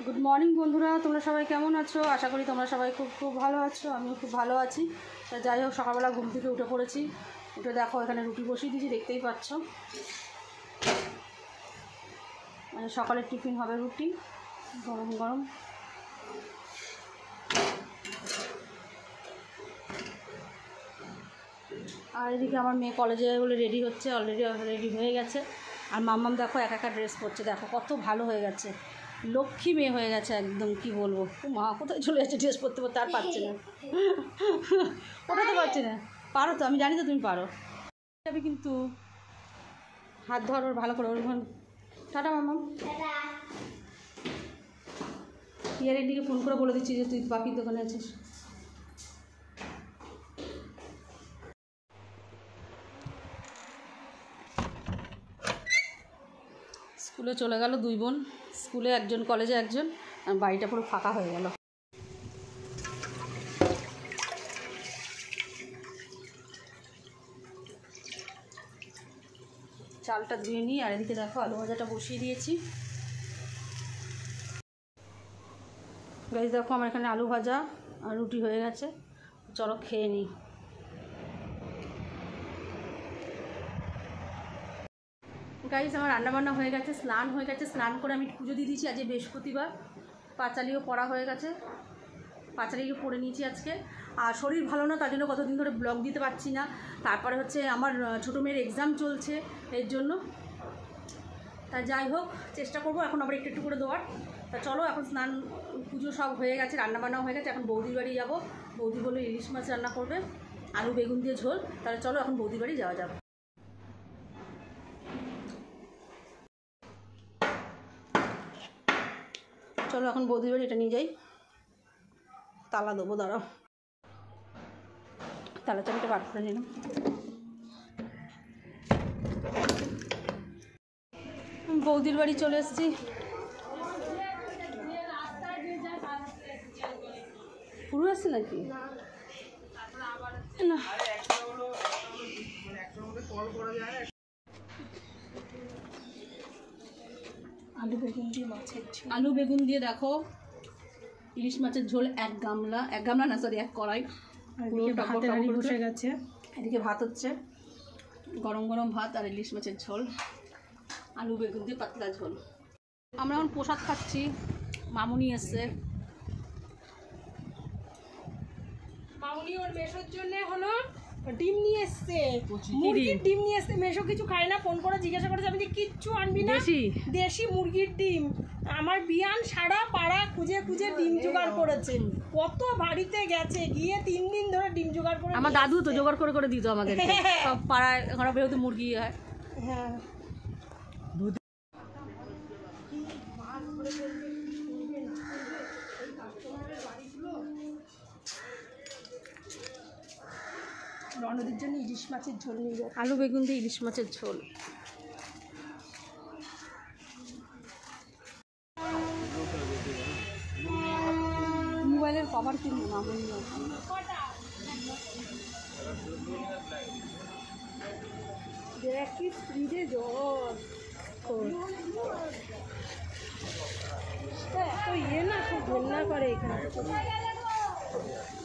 Good morning বন্ধুরা, তোমরা সবাই কেমন আছো? আশা করি তোমরা সবাই খুব ভালো আছো। আমিও খুব ভালো আছি। তা যাই হোক, সকালবেলা ঘুম থেকে উঠে পড়েছি। উঠে দেখো এখানে রুটি বসিয়ে দিয়েছি, দেখতেই পাচ্ছ। মানে সকালের টিফিন হবে রুটি, গরম গরম। আর এদিকে আমার মেয়ে কলেজে বলে রেডি হচ্ছে, অলরেডি হয়ে গেছে। আর মাম্মাম দেখো একা ড্রেস পরছে, দেখো কত ভালো হয়ে গেছে, লক্ষ্মী মেয়ে হয়ে গেছে একদম। কি বলবো, মা কোথায় চলে যাচ্ছে ড্রেস পরতে পরতে, আর পারছে না, ওঠাতে পারছে না। পারো তো, আমি জানি তো তুমি পারো। যাবে কিন্তু হাত ধর ওর ভালো করে। ওর টাটা মাম্মাম। ইয়ারের দিকে ফোন করে বলে দিচ্ছি যে তুই বাপির দোকানে আছিস। স্কুলে চলে গেল দুই বোন, স্কুলে একজন, কলেজে একজন, আর বাড়িটা পুরো ফাঁকা হয়ে গেল। চালটা ধুয়ে নিই। আর এদিকে দেখো আলু ভাজাটা বসিয়ে দিয়েছি। গাইস দেখো আমার এখানে আলু ভাজা আর রুটি হয়ে গেছে, চলো খেয়ে নিই। গাইস আমার রান্নাবান্না হয়ে গেছে, স্নান হয়ে গেছে। স্নান করে আমি পুজো দিয়ে দিয়েছি। আজকে বৃহস্পতিবার, পাঁচালিও পড়া হয়ে গেছে, পাঁচালিও পড়ে নিয়েছি আজকে। আর শরীর ভালো না, তার জন্য কতদিন ধরে ব্লগ দিতে পারছি না। তারপরে হচ্ছে আমার ছোটো মেয়ের এক্সাম চলছে, এর জন্য। তা যাই হোক, চেষ্টা করবো এখন আবার একটু করে দেওয়ার। তা চলো, এখন স্নান পুজো সব হয়ে গেছে, রান্নাবান্নাও হয়ে গেছে। এখন বৌদির বাড়ি যাবো। বৌদি বলে ইলিশ মাছ রান্না করবে, আলু বেগুন দিয়ে ঝোল। তাহলে চলো এখন বৌদির বাড়ি যাওয়া যাবে। চলো এখন বৌদির বাড়ি, এটা নিয়ে যাই, তালা দেবো, দাঁড়াও। তালা চাবিটা বার করে নিলাম। বৌদির বাড়ি চলে এসেছি। পুরো আসছে নাকি না? আলু বেগুন দিয়ে মাছের ঝোল, আলু বেগুন দিয়ে দেখো ইলিশ মাছের ঝোল, এক গামলা না, সরি, এক কড়াই। বসে গেছে, এদিকে ভাত হচ্ছে, গরম গরম ভাত আর ইলিশ মাছের ঝোল, আলু বেগুন দিয়ে পাতলা ঝোল। আমরা এখন প্রসাদ খাচ্ছি। মামুনি এসছে, মামুনি ওর মেশোর জন্য হলো ডিম নিয়ে এসছে, মুরগির ডিম নিয়ে এসছে। মেশো কিছু খায় না, ফোন করে জিজ্ঞাসা করেছে, আমি যে কিচ্ছু আনবি না, দেশি মুরগির ডিম। আমার বিয়ান সারা পাড়া খুঁজে খুঁজে ডিম জোগাড় করেছে, কত বাড়িতে গেছে, গিয়ে 3 দিন ধরে ডিম জোগাড় করে। আমার দাদু তো জোগাড় করে করে দিত আমাদের, সব পাড়ায় ঘরে বেরোতে মুরগি হয়। হ্যাঁ, রণদের জন্য ইলিশ মাছের ঝোল নিয়ে যাবে, আলু বেগুন দিয়ে ইলিশ মাছের ঝোল। মোবাইলের কভার কিনবো না, দেখি স্পিডে জল এত ইয়ে না, খুব ঘেন্না করে এখানে।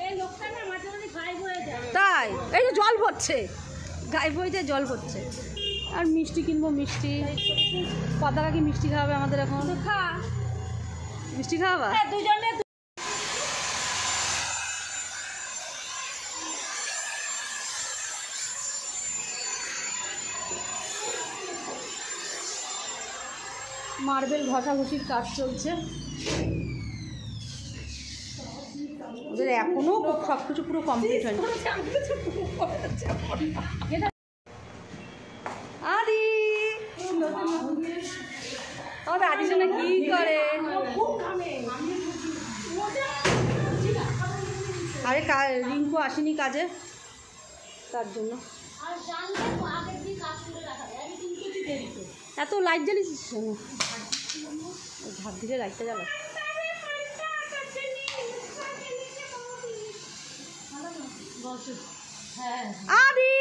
এই লোকটা না মাঝে মাঝে গায়েব হয়ে যায়। তাই এই যে জল পড়ছে, গায়েব হয়ে যায়, জল পড়ছে। আর মিষ্টি কিনবো, মিষ্টি। পদাকা কি মিষ্টি খাওয়াবে আমাদের এখন? খা, মিষ্টি খাওয়াবা? দুজনে। মার্বেল ঘষাঘষির কাজ চলছে ওদের, এখনো সব কিছু পুরো কমপ্লিট হয়নি। আদি আমাদের আদির জন্য কি করে? আরে রিঙ্কু আসেনি কাজে, তার জন্য। এত লাইট জ্বালিয়েছিস কেন? ঝাঁপ দিলে লাইটটা জ্বালা। আদি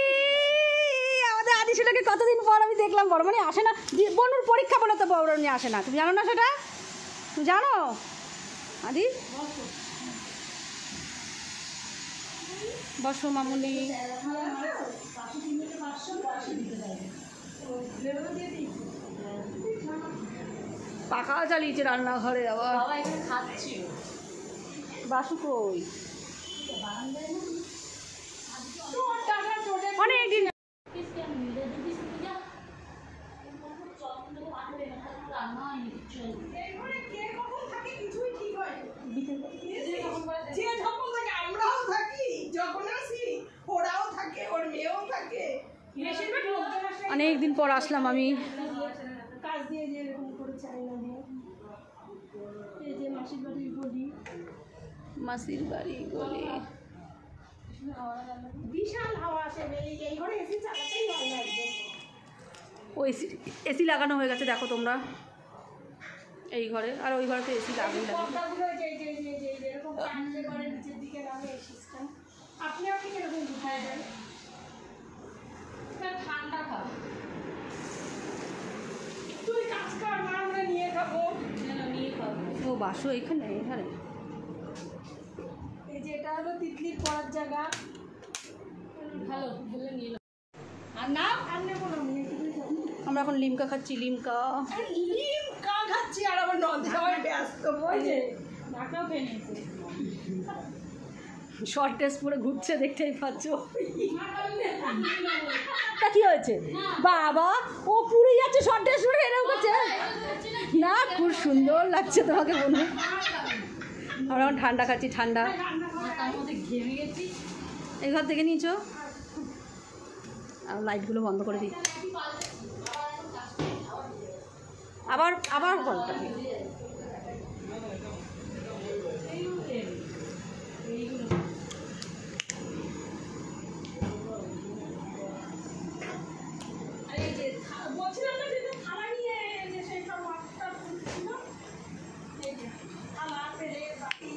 আমাদের আদি ছেলেকে কতদিন পর আমি দেখলাম। বড় মানে আসে না, বনুর পরীক্ষা বলে তো বড় নিয়ে আসে না, তুমি জানো না সেটা? তুমি জানো আদি? বসো মামুনি। পাখা চালিয়েছে রান্নাঘরে আবার। বাসু কই? অনেক দিন অনেক দিন পর আসলাম আমি। কাজ দিয়ে যে এরকম করে চাই না দিয়ে এই যে মাসির বাড়ির গলি, মাসির বাড়ি গলি বিশাল হাওয়া আসে। এই ঘরে এসি চালাতেই হয় না একদম। ও এসি লাগানো হয়ে গেছে দেখো তোমরা এই ঘরে, আর ওই ঘরে তো এসি লাগানো লাগে। পর্দাগুলো যে যে যে যে এরকম টানলে করে নিচের দিকে নামে এই সিস্টেম। আপনিও কি এরকম ঢুকায় দেন? ঠান্ডা খাও, তুই কাজ কর না, আমরা নিয়ে খাবো। নিয়ে খাবো। ও বাসো এখানে এখানে। এই যে এটা হলো তিতলির পড়ার জায়গা। ভালো ভালো নিয়ে নাও। আর না আর নেবো না, আমরা এখন লিমকা খাচ্ছি। লিমকা লিমকা খাচ্ছি আর আবার নন্দে ব্যস্ত বলছে ঢাকাও খেয়ে নিয়েছে। শর্ট ড্রেস পরে ঘুরছে, দেখতেই পাচ্ছ। তা কি হয়েছে বাবা, ও পুরী যাচ্ছে শর্ট ড্রেস পরে এরকম করছে না? খুব সুন্দর লাগছে তোমাকে বলুন। আমরা এখন ঠান্ডা খাচ্ছি, ঠান্ডা। এই ঘর থেকে নিয়েছো, আর লাইটগুলো বন্ধ করে দিই। আবার আবার কলটা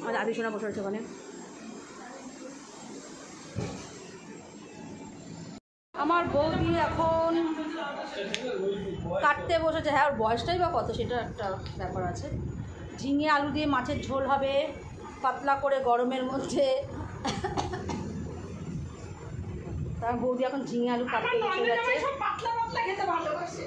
আমার আদি সোনা বসে আছে ওখানে। আমার বৌদি এখন কাটতে বসেছে। হ্যাঁ, ওর বয়সটাই বা কত সেটা একটা ব্যাপার আছে। ঝিঙে আলু দিয়ে মাছের ঝোল হবে পাতলা করে গরমের মধ্যে। তার বৌদি এখন ঝিঙে আলু কাটতে বসে গেছে। পাতলা পাতলা খেতে ভালোবাসে।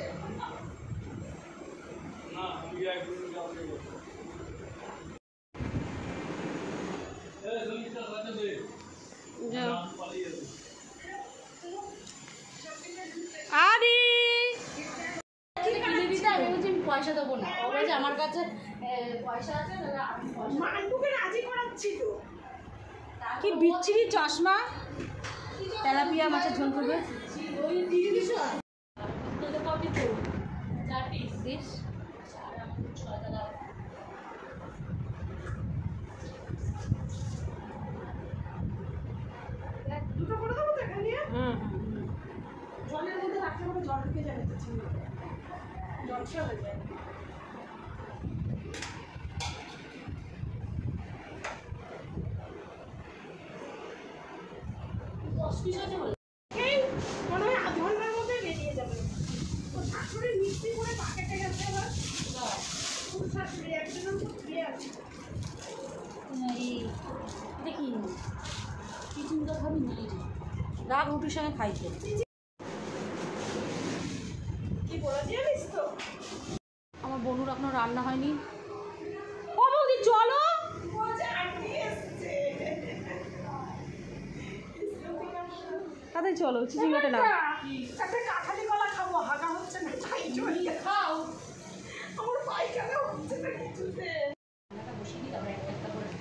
আদি পয়সা দেবো না, ও বলছে আমার কাছে পয়সা আছে, মান্টুকে রাজি করাচ্ছি তো। কি বিচ্ছিরি চশমা। তেলাপিয়া মাছের ঝোল করবে। ওই দিয়ে দিস তোদের কপি তো 4 পিস দিস। আর আমাকে 6 টাকা। দুটো করে দেবো তো এখানে। হুম জলের মধ্যে রাখতে হবে, জল ঢুকে যাবে তো ছিল, জল খেয়ে হয়ে যায়। এই মনে হয় আধ ঘন্টার মধ্যে বেরিয়ে যাবে। ওর শাশুড়ি মিষ্টি করে পাকেটে গেছে আবার। ওর শাশুড়ি একজনের মতো ফিরে আছে। দেখি কি চিন্তা ভাবি নিয়ে যাই। রাত রুটির সঙ্গে খাইছে। কি বলে জানিস তো? আমার বনুর এখনো রান্না হয়নি। ও বৌদি চলো। বলছে আন্টি এসছে। তাদের চলো, চিচিঙ্গাটা নাও। একটা কাঁঠালি কলা খাবো, হাগা হচ্ছে না, তাই জন্য খাও। আমার পায়খানা হচ্ছে না কিছুতে।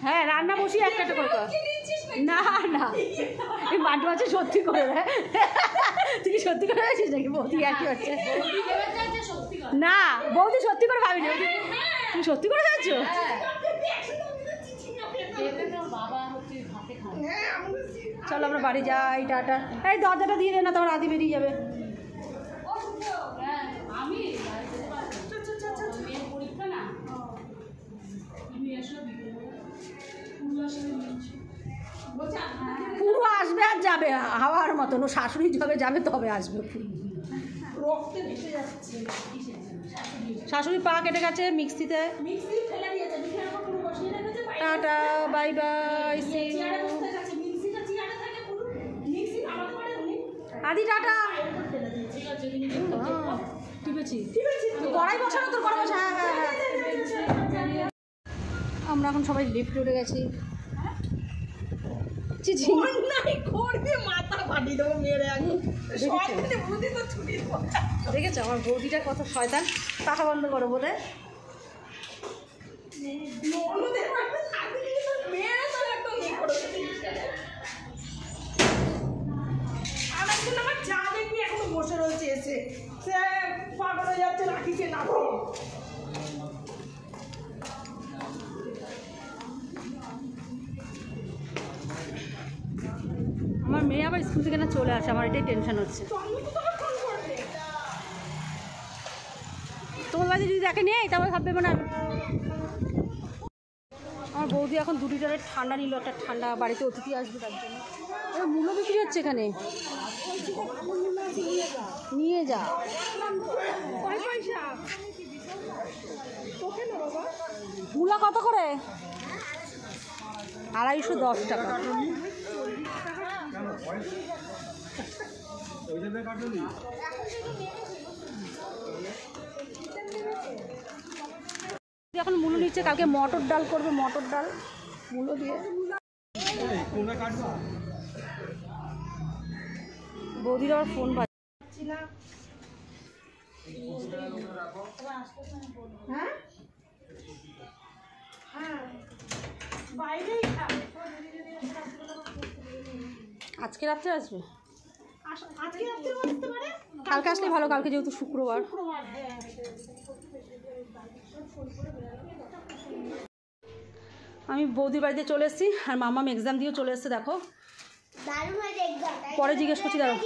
হ্যাঁ, রান্না বসিয়ে একটা একটা করে কর। কি নিচ্ছিস না না, এই মাঠু আছে সত্যি করে রে। তুই কি সত্যি করে আছিস নাকি? বৌদি একই হচ্ছে না, বৌদি সত্যি করে ভাবিনি। তুমি সত্যি করে যাচ্ছ? বাবা হচ্ছে ভাতে খায়। হ্যাঁ আমাদের চলো আমরা বাড়ি যাই, টাটা। এই দরজাটা দিয়ে দে না, তোমার আদি বেরিয়ে যাবে। হ্যাঁ, আমি বাড়ি যেতে পারবো। মেয়ের পরীক্ষা না, তুমি এসো বিকেলবেলা। পুরো আসলে নিয়েছো। বলছে পুরো আসবে আর যাবে হাওয়ার মতন। ও শাশুড়ি যবে যাবে তবে আসবে। রক্তে ভেসে যাচ্ছে। কিসের জন্য? শাশুড়ি পা কেটে গেছে মিক্সিতে। মিক্সি ফেলে দিয়েছে, মিক্সির উপর পুরো বসিয়ে রেখেছে। Tata bye bye see you. চেয়ারে বসে গেছে, মিক্সিটা চেয়ারে থাকে পুরো। মিক্সি নামাতে পারে উনি। আদি টাটা। ফেলে দিয়েছে। ঠিক আছে তুমি টিপেছি টিপেছি তো। কড়াই বসানো তোর কড়াই বসা। হ্যাঁ হ্যাঁ হ্যাঁ। আমরা এখন সবাই লিফটে উঠে গেছি। চিচি অন্যায় করবে, মাথা ফাটিয়ে দেবো মেরে এখন। শয়তানি বুদ্ধি তো ছুটি দেবো। দেখেছো আমার বৌদিটা কত শয়তান। টাকা বন্ধ করো বলে ননদের বাড়িতে থাকতে গেলে তো মেরে তো একদম ইয়ে করে দেবে। আর একজন আমার চা দেখবি এখনো বসে রয়েছে এসে, সে পাগল হয়ে যাচ্ছে রাখিকে না পেয়ে। আমার মেয়ে আবার স্কুল থেকে না চলে আসে, আমার এটাই টেনশন হচ্ছে। জন্ম তো তোমার ফোন করবে। তোমার বাড়ি যদি দেখে নেই তারপর ভাববে মানে আমার বৌদি এখন 2 লিটারের ঠান্ডা নিল, একটা ঠান্ডা, বাড়িতে অতিথি আসবে তার জন্য। মূল্য বিক্রি হচ্ছে এখানে, নিয়ে যা। কয় পয়সা? তোকে না বাবা। মূলা কত করে? 210 টাকা। এখন মূলো নিচ্ছে, কালকে মটর ডাল করবে, মটর ডাল মূলো দিয়ে। বৌদির আবার ফোন বাজছে। হ্যাঁ হ্যাঁ, বাইরেই খাবে। আজকে রাত্রে আসবে? আজকে রাত্রে আসতে পারে, কালকে আসলে ভালো, কালকে যেহেতু শুক্রবার। শুক্রবার। হ্যাঁ আমি বৌদির বাড়িতে চলে এসেছি, আর মামাম এক্সাম দিয়েও চলে এসেছে। দেখো পরে জিজ্ঞেস করছি, দাঁড়াও।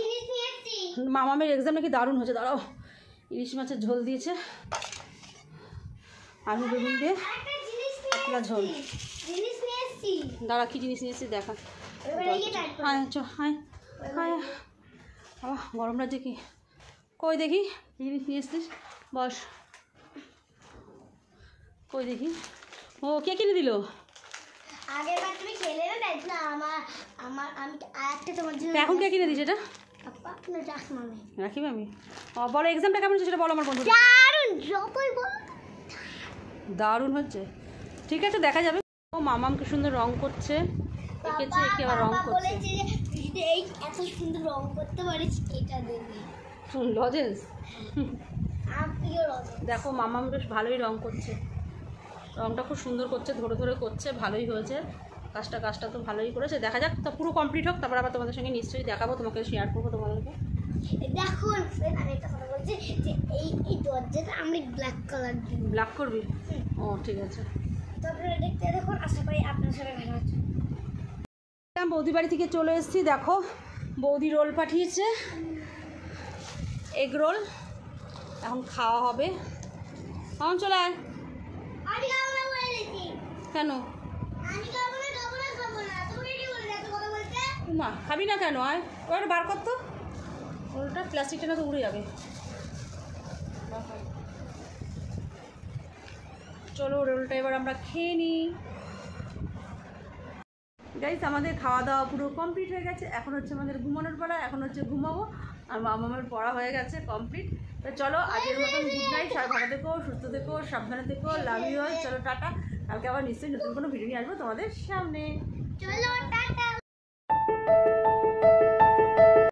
মামামের এক্সাম নাকি দারুণ হয়েছে। দাঁড়াও, ইলিশ মাছের ঝোল দিয়েছে, আলু বেগুন দিয়ে পাতলা ঝোল। দাঁড়া কী জিনিস নিয়েছি দেখা। হ্যাঁ চ হায় হায় বাবা, গরম লাগছে কি। কই দেখি কী জিনিস নিয়ে এসছিস, বস। কই দেখি। ও কে কিনে দিল? আগের বার তুমি খেলে না, তাই না আমার আমার আমি আরেকটা তোমার জন্য। এখন কে কিনে দিয়েছে এটা? আপা না রাখ মামি। রাখি আমি। ও বলো এক্সামটা কেমন হচ্ছে সেটা বলো আমার বন্ধু। দারুণ, যতই বল। দারুণ হচ্ছে, ঠিক আছে দেখা যাবে। ও মামাম কি সুন্দর রং করছে, এঁকেছে, একে আবার রং বাবা করছে। বলেছে যে তুই যদি এই এত সুন্দর রং করতে পারিস এটা দেবে। লজেন্স। আমিও রং। দেখো মামাম বেশ ভালোই রং করছে, রংটা খুব সুন্দর করছে, ধরে ধরে করছে, ভালোই হয়েছে কাজটা তো ভালোই করেছে। দেখা যাক তা পুরো কমপ্লিট হোক, তারপর আবার তোমাদের সঙ্গে নিশ্চয়ই দেখাবো, তোমাকে শেয়ার করবো তোমাদেরকে। দেখুন ফ্রেন্ড, আমি একটা কথা বলছি যে এই দরজাটা আমি ব্ল্যাক কালার দিব। ব্ল্যাক করবি? ও ঠিক আছে। তারপরে দেখতে দেখুন, আশা করি আপনার সাথে ভালো আছে। বৌদি বাড়ি থেকে চলে এসেছি। দেখো বৌদি রোল পাঠিয়েছে, এগ রোল, এখন খাওয়া হবে। এখন চলে আয়। আমি খাবো না বলে দিচ্ছি। কেন? আমি খাবো না, খাবো না, খাবো না। তুমি কি বললে এত কথা বলতে? মা খাবি না কেন? আয় ওটা বার কর তো, রোলটা প্লাস্টিকটা না তো উড়ে যাবে। চলো রোলটা এবার আমরা খেয়ে নিই। গাইস আমাদের খাওয়া দাওয়া পুরো কমপ্লিট হয়ে গেছে, এখন হচ্ছে আমাদের ঘুমানোর পালা, এখন হচ্ছে ঘুমাবো। আর মামামের পড়া হয়ে গেছে কমপ্লিট। তো চলো আজকের মতন গুড নাইট, সবাই ভালো থেকো, সুস্থ থেকো, সাবধানে থেকো, লাভ ইউ অল। চলো টাটা, কালকে আবার নিশ্চয়ই নতুন কোনো ভিডিও নিয়ে আসবো তোমাদের সামনে। চলো টাটা।